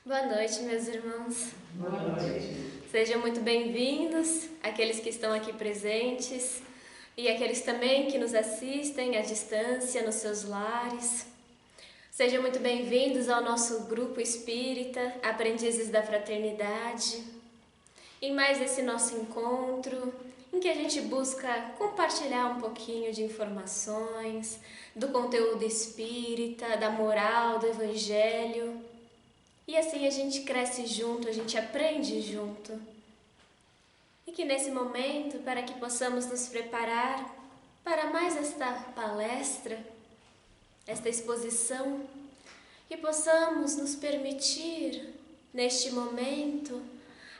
Boa noite, meus irmãos. Boa noite. Sejam muito bem-vindos, aqueles que estão aqui presentes e aqueles também que nos assistem à distância, nos seus lares. Sejam muito bem-vindos ao nosso grupo espírita, Aprendizes da Fraternidade, em mais esse nosso encontro, em que a gente busca compartilhar um pouquinho de informações, do conteúdo espírita, da moral, do Evangelho. E assim a gente cresce junto, a gente aprende junto. E que nesse momento, para que possamos nos preparar para mais esta palestra, esta exposição, que possamos nos permitir, neste momento,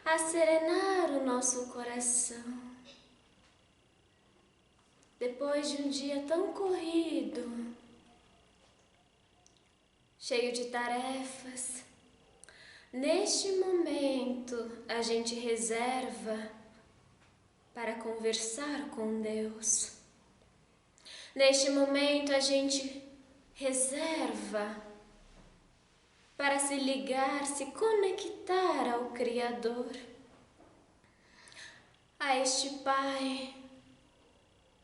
acerenar o nosso coração. Depois de um dia tão corrido, cheio de tarefas, neste momento, a gente reserva para conversar com Deus. Neste momento, a gente reserva para se ligar, se conectar ao Criador, a este Pai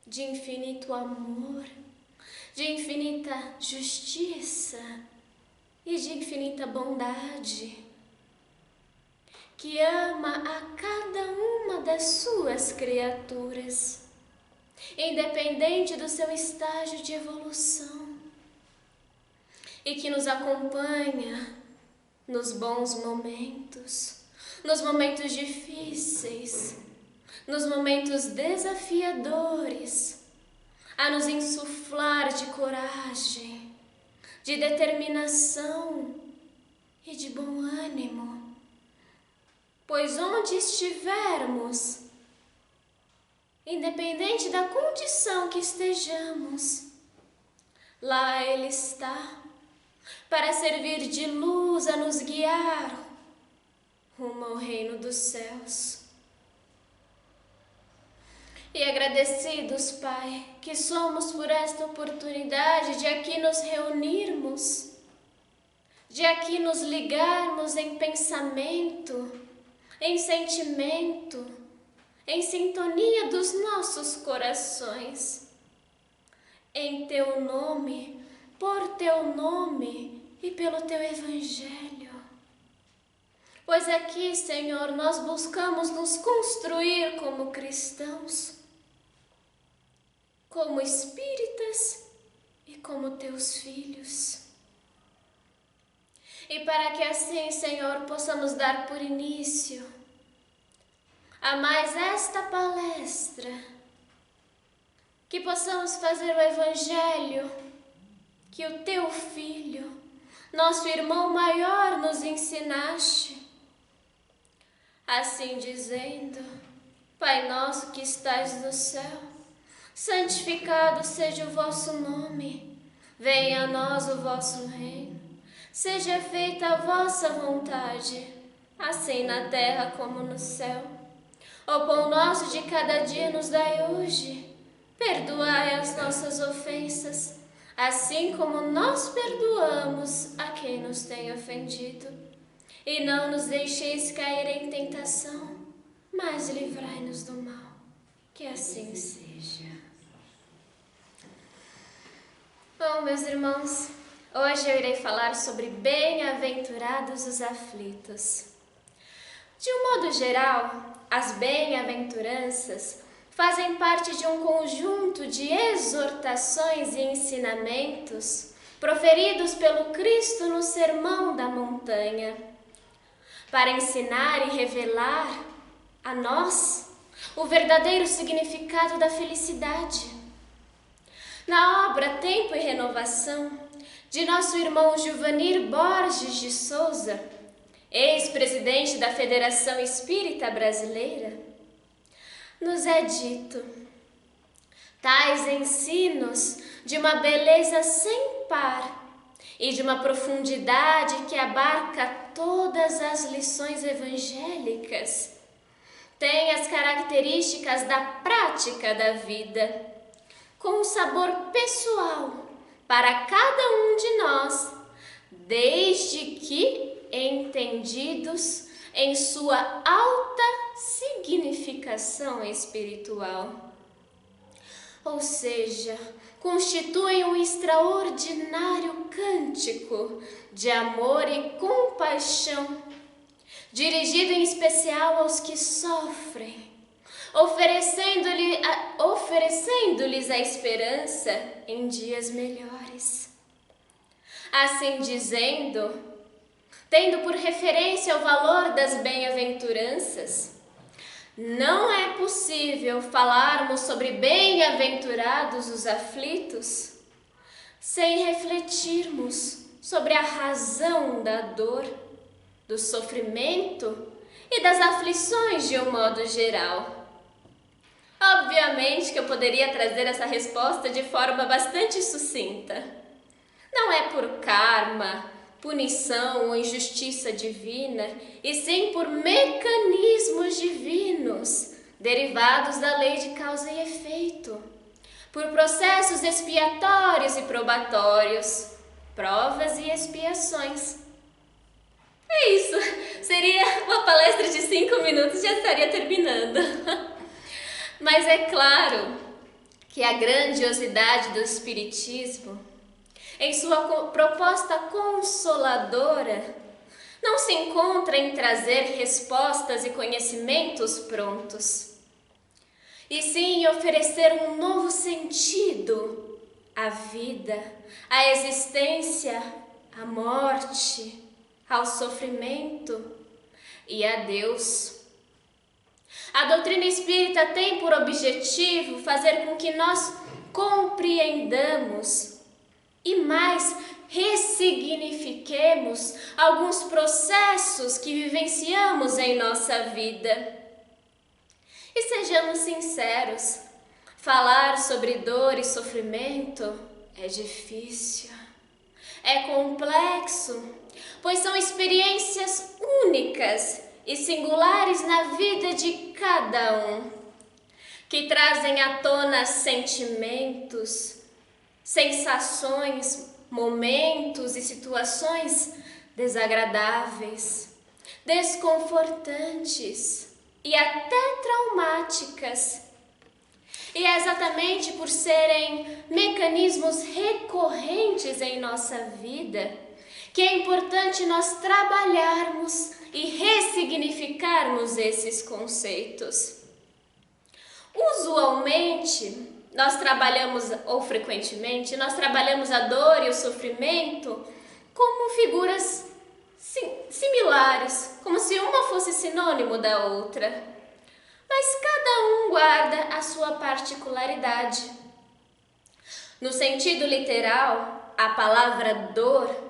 de infinito amor, de infinita justiça e de infinita bondade, que ama a cada uma das suas criaturas, independente do seu estágio de evolução, e que nos acompanha nos bons momentos, nos momentos difíceis, nos momentos desafiadores, a nos insuflar de coragem, de determinação e de bom ânimo. Pois onde estivermos, independente da condição que estejamos, lá Ele está, para servir de luz a nos guiar rumo ao reino dos céus. E agradecidos, Pai, que somos por esta oportunidade de aqui nos reunirmos, de aqui nos ligarmos em pensamento, em sentimento, em sintonia dos nossos corações, em Teu nome, por Teu nome e pelo Teu Evangelho. Pois aqui, Senhor, nós buscamos nos construir como cristãos, como espíritas e como Teus filhos. E para que assim, Senhor, possamos dar por início a mais esta palestra, que possamos fazer o Evangelho que o Teu Filho, nosso irmão maior, nos ensinaste. Assim dizendo: Pai nosso que estais no céu, santificado seja o vosso nome, venha a nós o vosso reino. Seja feita a vossa vontade, assim na terra como no céu. O pão nosso de cada dia nos dai hoje. Perdoai as nossas ofensas, assim como nós perdoamos a quem nos tem ofendido. E não nos deixeis cair em tentação, mas livrai-nos do mal. Que assim seja. Bom, meus irmãos, hoje eu irei falar sobre bem-aventurados os aflitos. De um modo geral, as bem-aventuranças fazem parte de um conjunto de exortações e ensinamentos proferidos pelo Cristo no Sermão da Montanha, para ensinar e revelar a nós o verdadeiro significado da felicidade. Na obra Tempo e Renovação, de nosso irmão Juvanir Borges de Souza, ex-presidente da Federação Espírita Brasileira, nos é dito: tais ensinos de uma beleza sem par e de uma profundidade que abarca todas as lições evangélicas, têm as características da prática da vida, com um sabor pessoal para cada um de nós, desde que entendidos em sua alta significação espiritual. Ou seja, constituem um extraordinário cântico de amor e compaixão, dirigido em especial aos que sofrem, oferecendo-lhes a esperança em dias melhores. Assim dizendo, tendo por referência o valor das bem-aventuranças, não é possível falarmos sobre bem-aventurados os aflitos sem refletirmos sobre a razão da dor, do sofrimento e das aflições de um modo geral. Obviamente que eu poderia trazer essa resposta de forma bastante sucinta. Não é por karma, punição ou injustiça divina, e sim por mecanismos divinos, derivados da lei de causa e efeito, por processos expiatórios e probatórios, provas e expiações. É isso, seria uma palestra de 5 minutos, já estaria terminando. Mas é claro que a grandiosidade do Espiritismo, em sua proposta consoladora, não se encontra em trazer respostas e conhecimentos prontos, e sim em oferecer um novo sentido à vida, à existência, à morte, ao sofrimento e a Deus. A doutrina espírita tem por objetivo fazer com que nós compreendamos e mais ressignifiquemos alguns processos que vivenciamos em nossa vida. E sejamos sinceros, falar sobre dor e sofrimento é difícil, é complexo, pois são experiências únicas e singulares na vida de cada um, que trazem à tona sentimentos, sensações, momentos e situações desagradáveis, desconfortantes e até traumáticas. E é exatamente por serem mecanismos recorrentes em nossa vida que é importante nós trabalharmos e ressignificarmos esses conceitos. Usualmente, frequentemente, nós trabalhamos a dor e o sofrimento como figuras similares, como se uma fosse sinônimo da outra. Mas cada um guarda a sua particularidade. No sentido literal, a palavra dor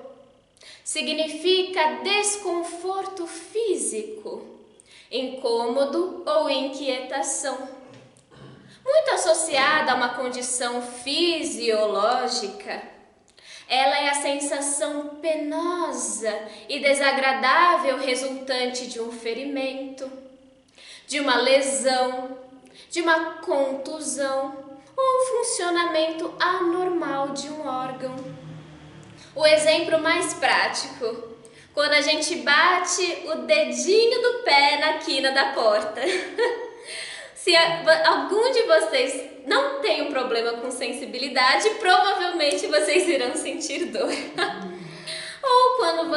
significa desconforto físico, incômodo ou inquietação. Muito associada a uma condição fisiológica, ela é a sensação penosa e desagradável resultante de um ferimento, de uma lesão, de uma contusão ou um funcionamento anormal de um órgão. O exemplo mais prático, quando a gente bate o dedinho do pé na quina da porta. Se algum de vocês não tem um problema com sensibilidade, provavelmente vocês irão sentir dor. Ou quando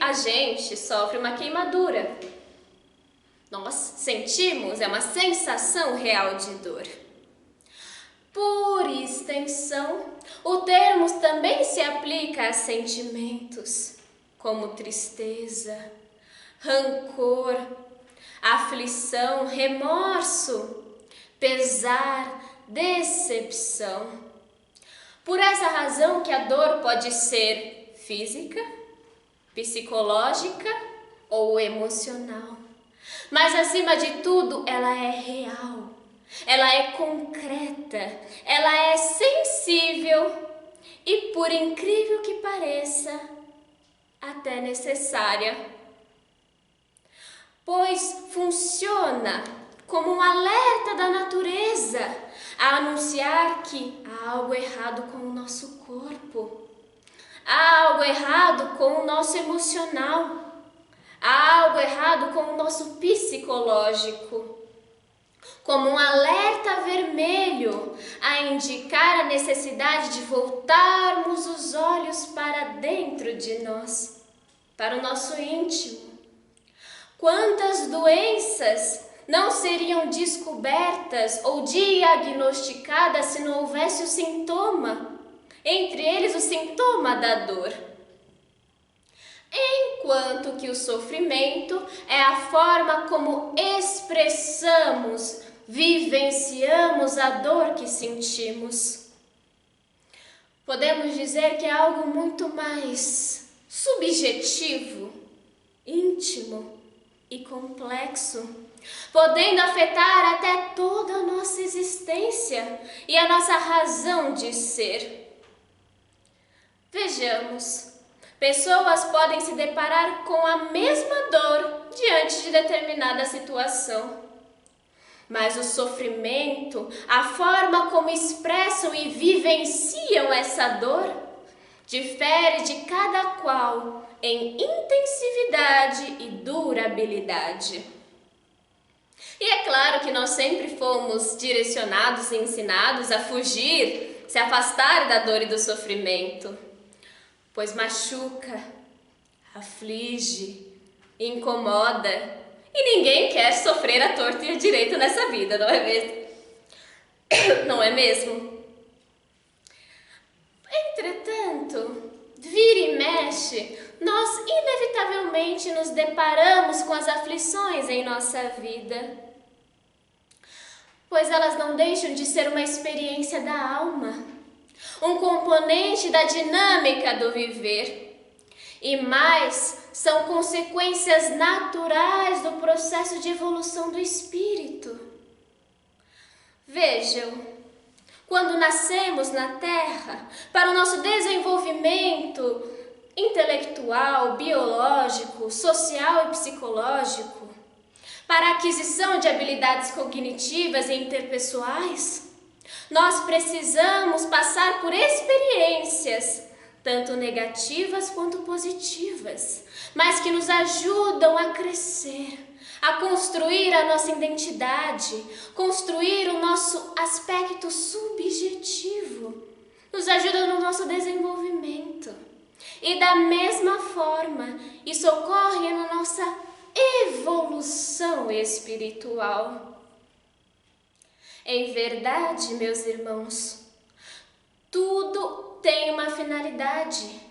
a gente sofre uma queimadura. Nós sentimos, é uma sensação real de dor. Por extensão, o termo também se aplica a sentimentos como tristeza, rancor, aflição, remorso, pesar, decepção. Por essa razão que a dor pode ser física, psicológica ou emocional. Mas acima de tudo, ela é real, ela é concreta, ela é sensível e, por incrível que pareça, até necessária. Pois funciona como um alerta da natureza a anunciar que há algo errado com o nosso corpo, há algo errado com o nosso emocional, algo errado com o nosso psicológico, como um alerta vermelho a indicar a necessidade de voltarmos os olhos para dentro de nós, para o nosso íntimo. Quantas doenças não seriam descobertas ou diagnosticadas se não houvesse o sintoma, entre eles o sintoma da dor? Enquanto que o sofrimento é a forma como expressamos, vivenciamos a dor que sentimos. Podemos dizer que é algo muito mais subjetivo, íntimo e complexo, podendo afetar até toda a nossa existência e a nossa razão de ser. Vejamos, pessoas podem se deparar com a mesma dor diante de determinada situação, mas o sofrimento, a forma como expressam e vivenciam essa dor, difere de cada qual em intensividade e durabilidade. E é claro que nós sempre fomos direcionados e ensinados a fugir, se afastar da dor e do sofrimento, pois machuca, aflige, incomoda, e ninguém quer sofrer à torto e à direito nessa vida, não é mesmo? Não é mesmo? Entretanto, vira e mexe, nós inevitavelmente nos deparamos com as aflições em nossa vida, pois elas não deixam de ser uma experiência da alma, um componente da dinâmica do viver, e mais, são consequências naturais do processo de evolução do espírito. Vejam, quando nascemos na Terra, para o nosso desenvolvimento intelectual, biológico, social e psicológico, para a aquisição de habilidades cognitivas e interpessoais, nós precisamos passar por experiências, tanto negativas quanto positivas, mas que nos ajudam a crescer, a construir a nossa identidade, construir o nosso aspecto subjetivo, nos ajuda no nosso desenvolvimento. E da mesma forma, isso ocorre na nossa evolução espiritual. Em verdade, meus irmãos, tudo tem uma finalidade,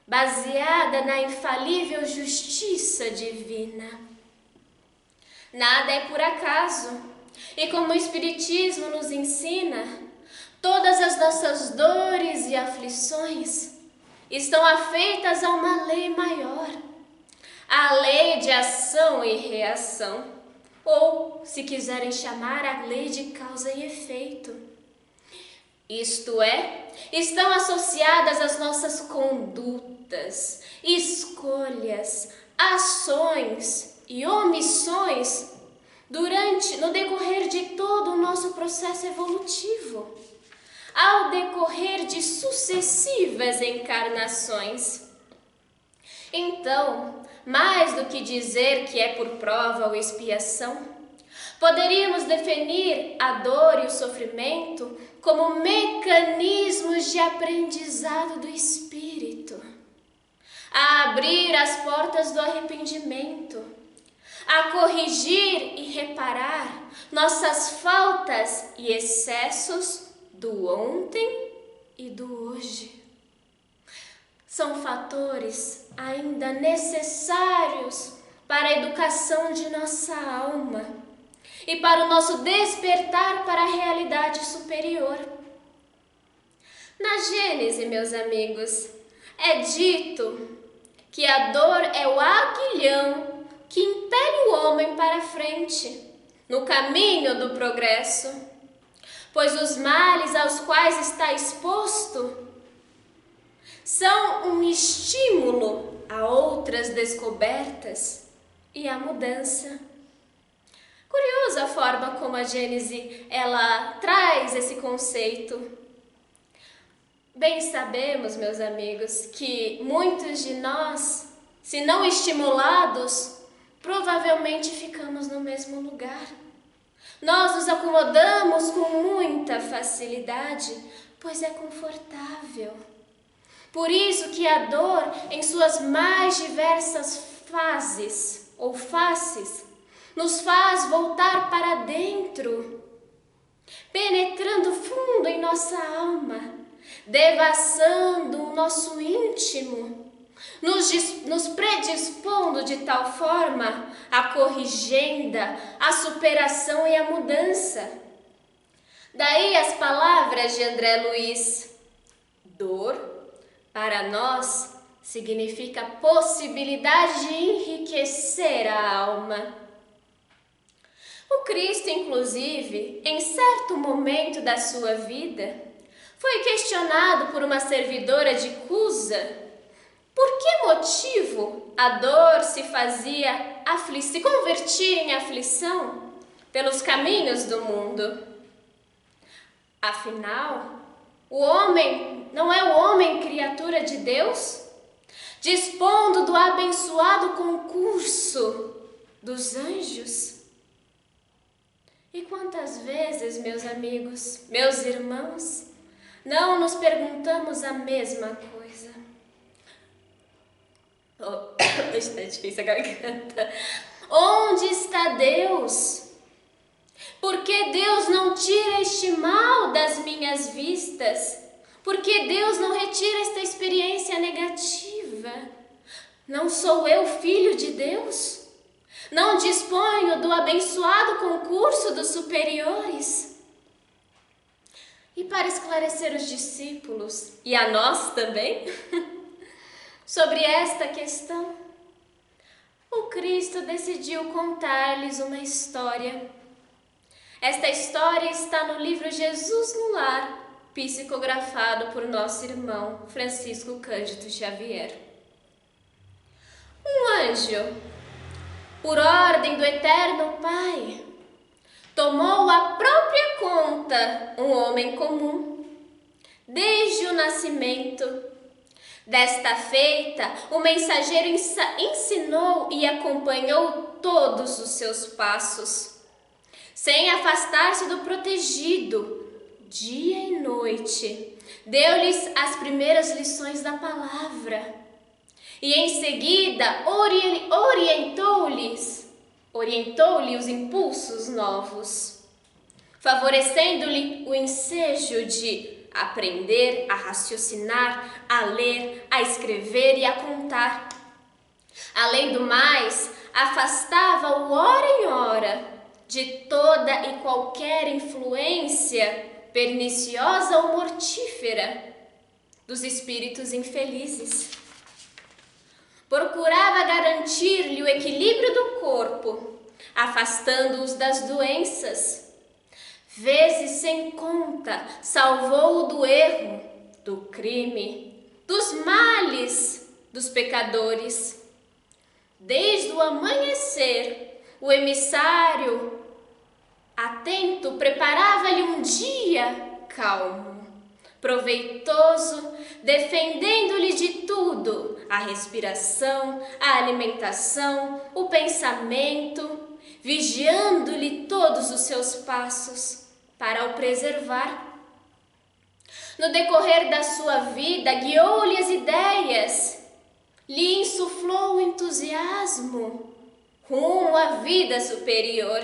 baseada na infalível justiça divina. Nada é por acaso, e como o Espiritismo nos ensina, todas as nossas dores e aflições estão afeitas a uma lei maior, a lei de ação e reação, ou, se quiserem chamar, a lei de causa e efeito. Isto é, estão associadas às nossas condutas, escolhas, ações e omissões no decorrer de todo o nosso processo evolutivo, ao decorrer de sucessivas encarnações. Então, mais do que dizer que é por prova ou expiação, poderíamos definir a dor e o sofrimento como mecanismos de aprendizado do espírito, a abrir as portas do arrependimento, a corrigir e reparar nossas faltas e excessos do ontem e do hoje. São fatores ainda necessários para a educação de nossa alma e para o nosso despertar para a realidade superior. Na Gênese, meus amigos, é dito que a dor é o aguilhão que impele o homem para frente, no caminho do progresso, pois os males aos quais está exposto são um estímulo a outras descobertas e a mudança. Curiosa a forma como a Gênese ela traz esse conceito. Bem sabemos, meus amigos, que muitos de nós, se não estimulados, provavelmente ficamos no mesmo lugar. Nós nos acomodamos com muita facilidade, pois é confortável. Por isso que a dor, em suas mais diversas fases ou faces, nos faz voltar para dentro, penetrando fundo em nossa alma, devassando o nosso íntimo, nos predispondo de tal forma à corrigenda, à superação e à mudança. Daí as palavras de André Luiz: dor, para nós, significa possibilidade de enriquecer a alma. O Cristo, inclusive, em certo momento da sua vida, foi questionado por uma servidora de Cusa por que motivo a dor se convertia em aflição pelos caminhos do mundo. Afinal, o homem não é o homem criatura de Deus, dispondo do abençoado concurso dos anjos? E quantas vezes, meus amigos, meus irmãos, não nos perguntamos a mesma coisa? Está difícil a garganta. Onde está Deus? Por que Deus não tira este mal das minhas vistas? Por que Deus não retira esta experiência negativa? Não sou eu filho de Deus? Não disponho do abençoado concurso dos superiores? E para esclarecer os discípulos, e a nós também, sobre esta questão, o Cristo decidiu contar-lhes uma história. Esta história está no livro Jesus no Lar, psicografado por nosso irmão Francisco Cândido Xavier. Um anjo, por ordem do Eterno Pai, tomou à própria conta um homem comum, desde o nascimento. Desta feita, o mensageiro ensinou e acompanhou todos os seus passos, sem afastar-se do protegido. Dia e noite, deu-lhes as primeiras lições da palavra e em seguida orientou-lhe os impulsos novos, favorecendo-lhe o ensejo de aprender a raciocinar, a ler, a escrever e a contar. Além do mais, afastava-o hora em hora de toda e qualquer influência perniciosa ou mortífera dos espíritos infelizes. Procurava garantir-lhe o equilíbrio do corpo, afastando-os das doenças. Vezes sem conta, salvou-o do erro, do crime, dos males, dos pecadores. Desde o amanhecer, o emissário atento preparava-lhe um dia calmo, proveitoso, defendendo-lhe de tudo, a respiração, a alimentação, o pensamento, vigiando-lhe todos os seus passos para o preservar. No decorrer da sua vida, guiou-lhe as ideias, lhe insuflou o entusiasmo rumo à vida superior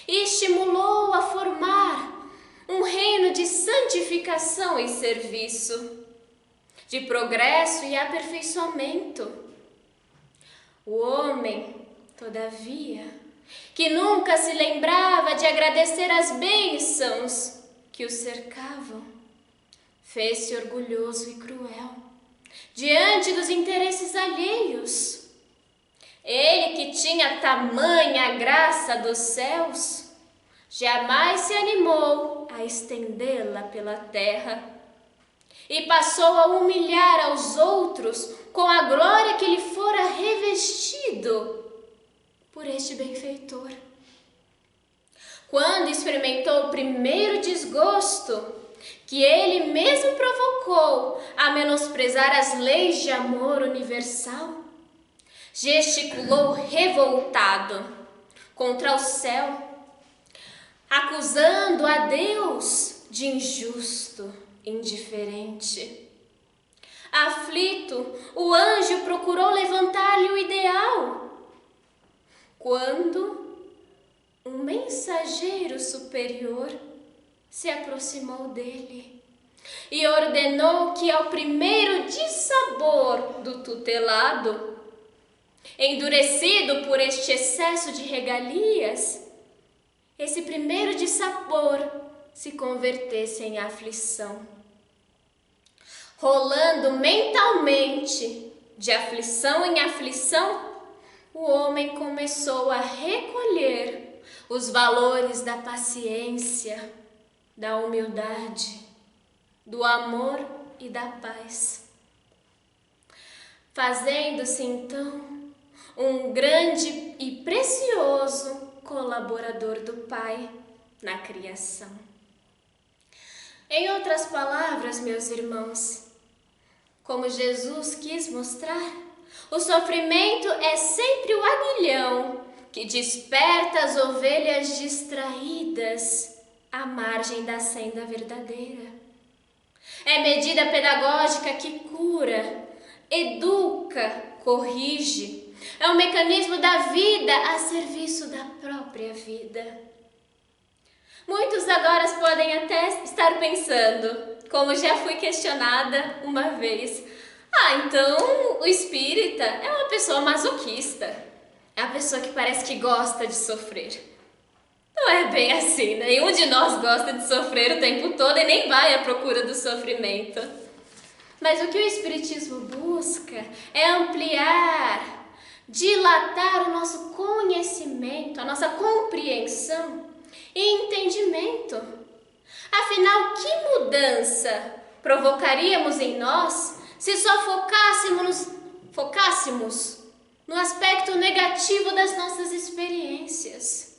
e estimulou a formar um reino de santificação e serviço, de progresso e aperfeiçoamento. O homem, todavia, que nunca se lembrava de agradecer as bênçãos que o cercavam, fez-se orgulhoso e cruel diante dos interesses alheios. Ele que tinha tamanha graça dos céus, jamais se animou a estendê-la pela terra e passou a humilhar aos outros com a glória que lhe fora revestido por este benfeitor. Quando experimentou o primeiro desgosto que ele mesmo provocou a menosprezar as leis de amor universal, gesticulou revoltado contra o céu, acusando a Deus de injusto, indiferente. Aflito, o anjo procurou levantar-lhe o ideal, quando um mensageiro superior se aproximou dele e ordenou que ao primeiro dissabor do tutelado, endurecido por este excesso de regalias, esse primeiro dissabor se convertesse em aflição. Rolando mentalmente de aflição em aflição, o homem começou a recolher os valores da paciência, da humildade, do amor e da paz, fazendo-se então um grande e precioso colaborador do Pai na criação. Em outras palavras, meus irmãos, como Jesus quis mostrar, o sofrimento é sempre o aguilhão que desperta as ovelhas distraídas à margem da senda verdadeira. É medida pedagógica que cura, educa, corrige. É um mecanismo da vida a serviço da própria vida. Muitos agora podem até estar pensando, como já fui questionada uma vez: então o espírita é uma pessoa masoquista, é uma pessoa que parece que gosta de sofrer. Não é bem assim, nenhum de nós gosta de sofrer o tempo todo e nem vai à procura do sofrimento. Mas o que o Espiritismo busca é ampliar, dilatar o nosso conhecimento, a nossa compreensão e entendimento. Afinal, que mudança provocaríamos em nós se só focássemos no aspecto negativo das nossas experiências?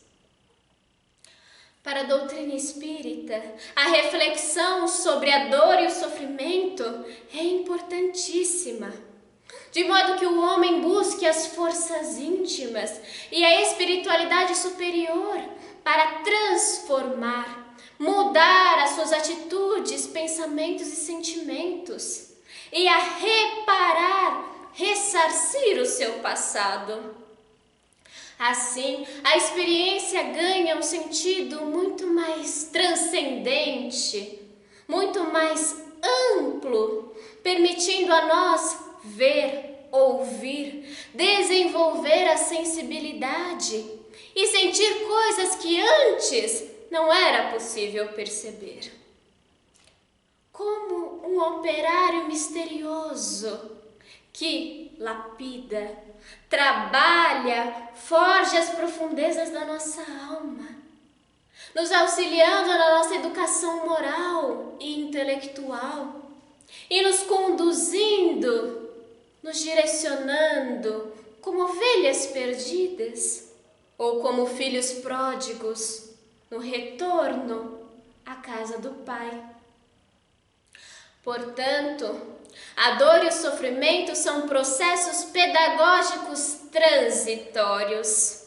Para a doutrina espírita, a reflexão sobre a dor e o sofrimento é importantíssima, de modo que o homem busque as forças íntimas e a espiritualidade superior para transformar, mudar as suas atitudes, pensamentos e sentimentos, e a reparar, ressarcir o seu passado. Assim, a experiência ganha um sentido muito mais transcendente, muito mais amplo, permitindo a nós ver, ouvir, desenvolver a sensibilidade e sentir coisas que antes não era possível perceber. Como um operário misterioso que lapida, trabalha, forja as profundezas da nossa alma, nos auxiliando na nossa educação moral e intelectual e nos conduzindo, nos direcionando como ovelhas perdidas ou como filhos pródigos no retorno à casa do Pai. Portanto, a dor e o sofrimento são processos pedagógicos transitórios.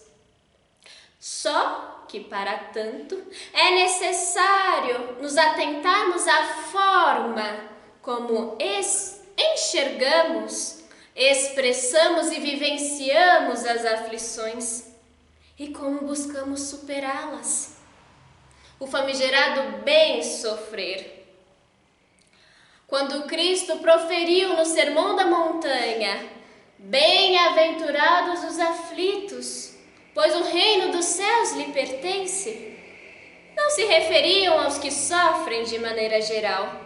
Só que, para tanto, é necessário nos atentarmos à forma como enxergamos, expressamos e vivenciamos as aflições e como buscamos superá-las. O famigerado bem sofrer. Quando Cristo proferiu no Sermão da Montanha: bem-aventurados os aflitos, pois o reino dos céus lhe pertence, não se referiam aos que sofrem de maneira geral,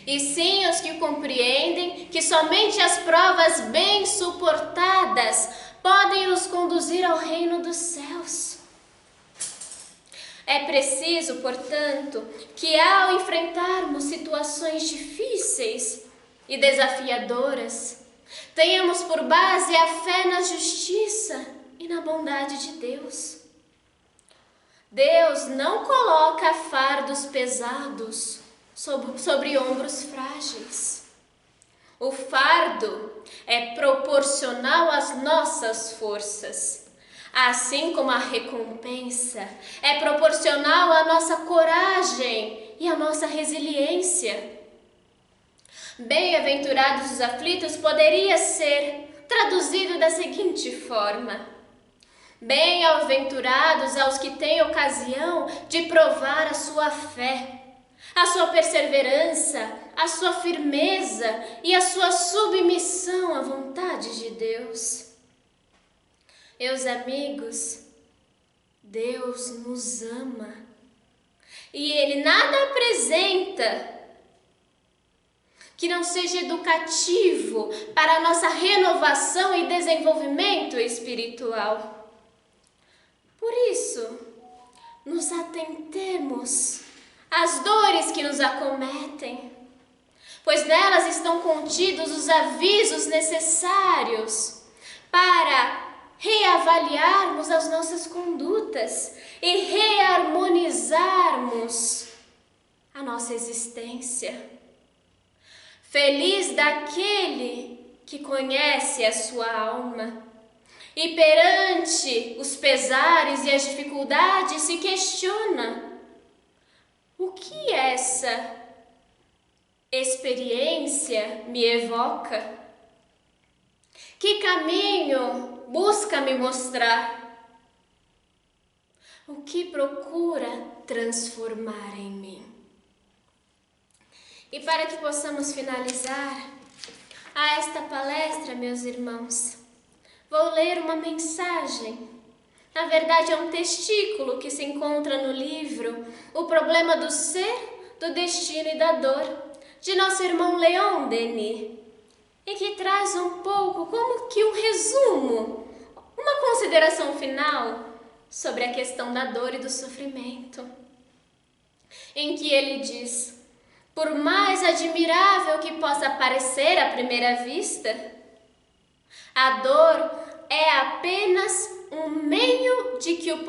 e sim aos que compreendem que somente as provas bem suportadas podem nos conduzir ao reino dos céus. É preciso, portanto, que ao enfrentarmos situações difíceis e desafiadoras, tenhamos por base a fé na justiça e na bondade de Deus. Deus não coloca fardos pesados sobre ombros frágeis. O fardo é proporcional às nossas forças, assim como a recompensa é proporcional à nossa coragem e à nossa resiliência. Bem-aventurados os aflitos poderia ser traduzido da seguinte forma: bem-aventurados aos que têm ocasião de provar a sua fé, a sua perseverança, a sua firmeza e a sua submissão à vontade de Deus. Meus amigos, Deus nos ama e Ele nada apresenta que não seja educativo para a nossa renovação e desenvolvimento espiritual. Por isso, nos atentemos às dores que nos acometem, pois nelas estão contidos os avisos necessários para reavaliarmos as nossas condutas e reharmonizarmos a nossa existência. Feliz daquele que conhece a sua alma e perante os pesares e as dificuldades se questiona: o que essa experiência me evoca? Que caminho busca me mostrar? O que procura transformar em mim? E para que possamos finalizar a esta palestra, meus irmãos, vou ler uma mensagem. Na verdade, é um testículo que se encontra no livro O Problema do Ser, do Destino e da Dor, de nosso irmão Leon Denis, e que traz um pouco como que um resumo, uma consideração final sobre a questão da dor e do sofrimento, em que ele diz: por mais admirável que possa parecer à primeira vista, a dor é apenas um meio de que usa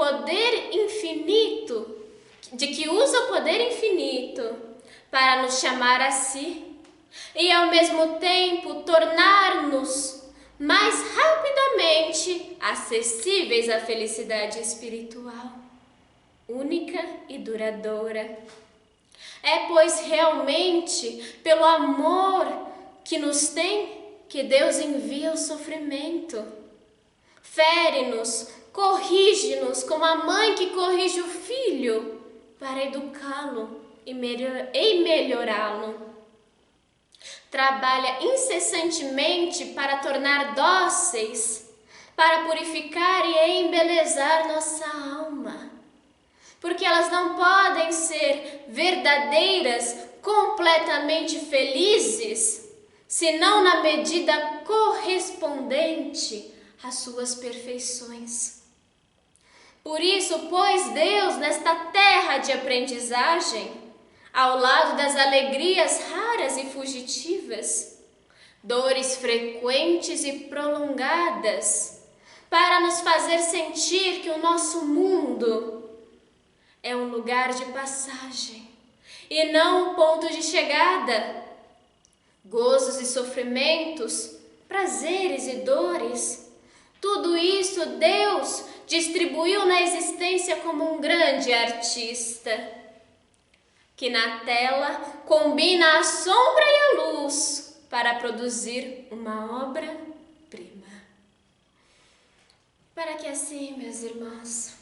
o poder infinito para nos chamar a si e ao mesmo tempo tornar-nos mais rapidamente acessíveis à felicidade espiritual, única e duradoura. É, pois, realmente pelo amor que nos tem que Deus envia o sofrimento. Fere-nos, corrige-nos como a mãe que corrige o filho para educá-lo e melhorá-lo. Trabalha incessantemente para tornar dóceis, para purificar e embelezar nossa alma, porque elas não podem ser verdadeiras, completamente felizes, senão na medida correspondente às suas perfeições. Por isso, pôs Deus nesta terra de aprendizagem, ao lado das alegrias raras e fugitivas, dores frequentes e prolongadas, para nos fazer sentir que o nosso mundo é um lugar de passagem e não um ponto de chegada. Gozos e sofrimentos, prazeres e dores, tudo isso Deus distribuiu na existência como um grande artista, que na tela combina a sombra e a luz para produzir uma obra-prima. Para que assim, meus irmãos,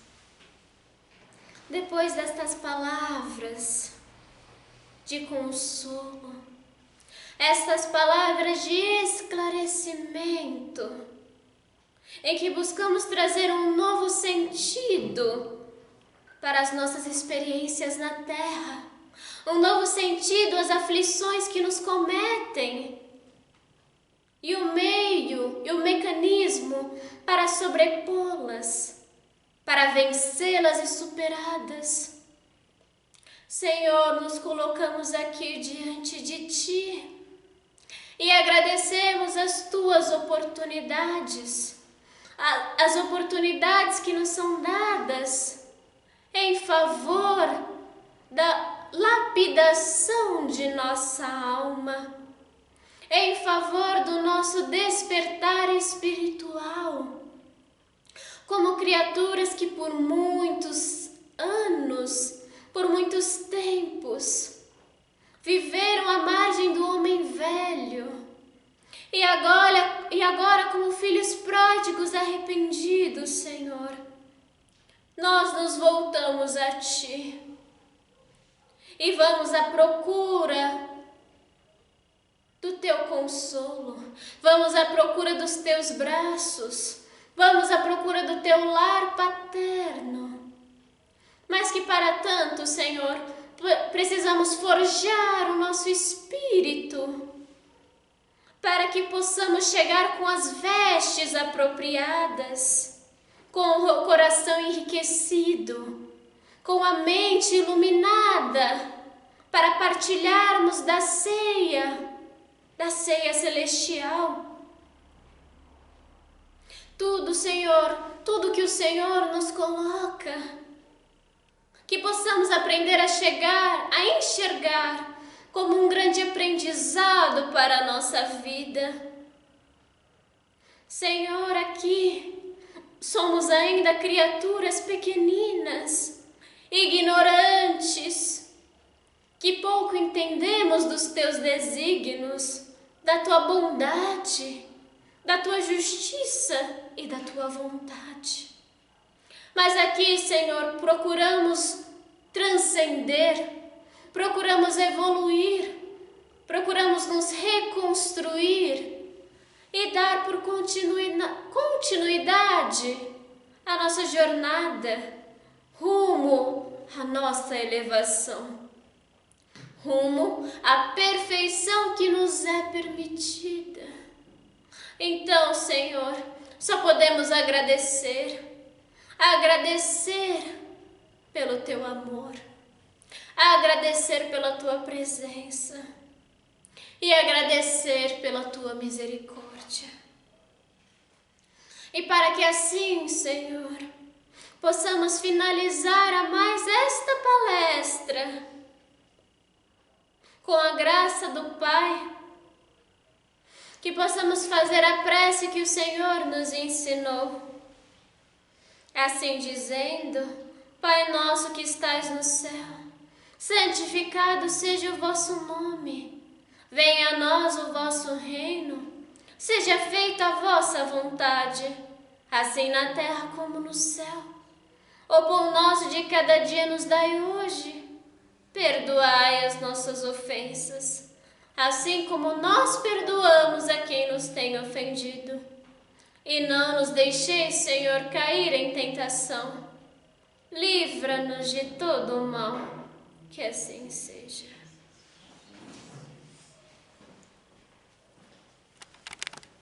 depois destas palavras de consolo, estas palavras de esclarecimento, em que buscamos trazer um novo sentido para as nossas experiências na Terra, um novo sentido às aflições que nos cometem, e o meio e o mecanismo para sobrepô-las, para vencê-las e superá-las. Senhor, nos colocamos aqui diante de Ti e agradecemos as Tuas oportunidades, as oportunidades que nos são dadas em favor da lapidação de nossa alma, em favor do nosso despertar espiritual, como criaturas que por muitos anos, por muitos tempos, viveram à margem do homem velho, e agora como filhos pródigos arrependidos, Senhor, nós nos voltamos a Ti e vamos à procura do Teu consolo, vamos à procura dos Teus braços, vamos à procura do Teu lar paterno. Mas que para tanto, Senhor, precisamos forjar o nosso espírito para que possamos chegar com as vestes apropriadas, com o coração enriquecido, com a mente iluminada, para partilharmos da ceia celestial. Tudo, Senhor, tudo que o Senhor nos coloca, que possamos aprender a enxergar como um grande aprendizado para a nossa vida. Senhor, aqui somos ainda criaturas pequeninas, ignorantes, que pouco entendemos dos Teus desígnios, da Tua bondade, da Tua justiça e da Tua vontade. Mas aqui, Senhor, procuramos transcender, procuramos evoluir, procuramos nos reconstruir e dar por continuidade a nossa jornada rumo à nossa elevação, rumo à perfeição que nos é permitida. Então, Senhor, só podemos agradecer pelo Teu amor, agradecer pela Tua presença e agradecer pela Tua misericórdia. E para que assim, Senhor, possamos finalizar a mais esta palestra com a graça do Pai, que possamos fazer a prece que o Senhor nos ensinou. Assim dizendo: Pai nosso que estais no céu, santificado seja o vosso nome. Venha a nós o vosso reino. Seja feita a vossa vontade, assim na terra como no céu. O pão nosso de cada dia nos dai hoje. Perdoai as nossas ofensas, assim como nós perdoamos a quem nos tem ofendido. E não nos deixeis, Senhor, cair em tentação. Livra-nos de todo o mal, que assim seja.